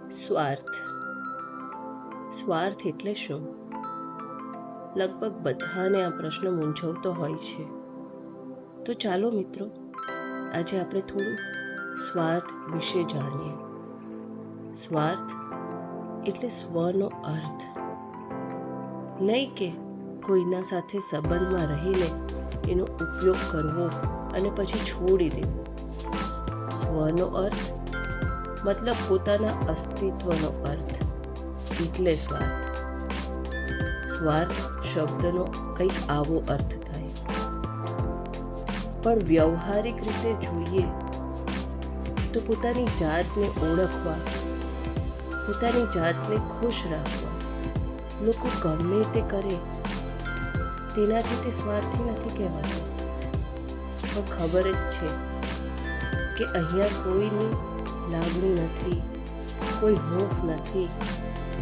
સ્વાર્થ. સ્વાર્થ એટલે શું? લગભગ બધાને આ પ્રશ્ન મૂંઝવતો હોય છે. તો ચાલો મિત્રો, આજે આપણે થોડું સ્વાર્થ વિશે જાણીએ. સ્વાર્થ એટલે સ્વનો અર્થ. નહીં કે કોઈના સાથે સંબંધમાં રહીને એનો ઉપયોગ કરવો અને પછી છોડી દેવો. સ્વનો અર્થ મતલબ પોતાના અસ્તિત્વનો અર્થ, એટલે સ્વાર્થ. સ્વાર્થ શબ્દનો કંઈક આવો અર્થ થાય, પણ વ્યવહારિક રીતે જોઈએ તો પોતાની જાતને ઓળખવા, પોતાની જાતને ખુશ રાખવા, લોકો ગમે તે કરે તેનાથી તે સ્વાર્થી નથી કહેવાતું. પણ ખબર જ છે કે અહીંયા કોઈની લાગણી નથી, કોઈ હૂંફ નથી,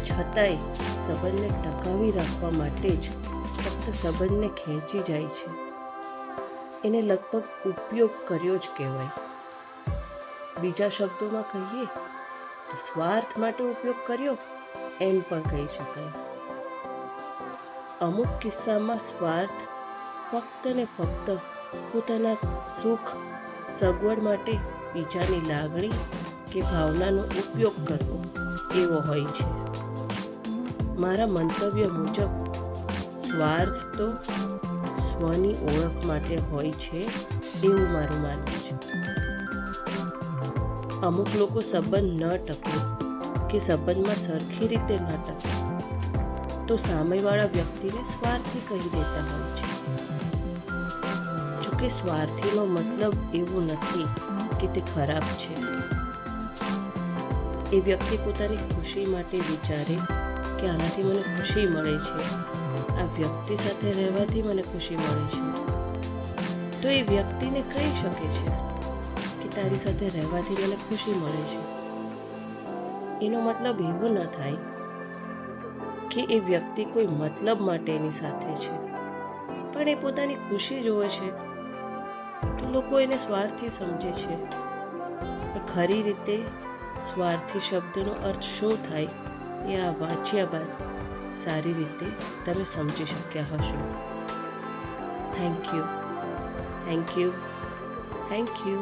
છતાંય સંબંધને ટકાવી રાખવા માટે જ ફક્ત સંબંધને ખેંચી જાય છે. એને લગભગ ઉપયોગ કર્યો જ કહેવાય. બીજા શબ્દોમાં કહીએ તો સ્વાર્થ માટે ઉપયોગ કર્યો એમ પણ કહી શકાય. અમુક કિસ્સામાં સ્વાર્થ ફક્ત ને ફક્ત પોતાના સુખ સગવડ માટે બીજાની લાગણી કે ભાવનાનો ઉપયોગ કરવો એવો હોય છે. મારા મંતવ્ય મુજબ સ્વાર્થ તો સ્વની ઓળખ માટે હોય છે એવું મારું માનવું છે. અમુક લોકો સંબંધ ન ટકે કે સંબંધમાં સરખી રીતે ન ટકે તો સામેવાળા વ્યક્તિને સ્વાર્થી કહી દેતા હોય છે. જોકે સ્વાર્થીનો મતલબ એવું નથી કે તે ખરાબ છે. એ વ્યક્તિ પોતાની ખુશી માટે વિચારે કે આનાથી મને ખુશી મળે છે, આ વ્યક્તિ સાથે રહેવાથી મને ખુશી મળે છે, તો એ વ્યક્તિને કહી શકે છે કે તારી સાથે રહેવાથી મને ખુશી મળે છે. એનો મતલબ એવો ન થાય કે એ વ્યક્તિ કોઈ મતલબ માટે એની સાથે છે, પણ એ પોતાની ખુશી જોવે છે તો લોકો એને સ્વાર્થી સમજે છે. પણ ખરી રીતે સ્વાર્થી શબ્દનો અર્થ શું થાય એ આ વાંચ્યા બાદ સારી રીતે તમે સમજી શક્યા હશો. Thank you, thank you, thank you.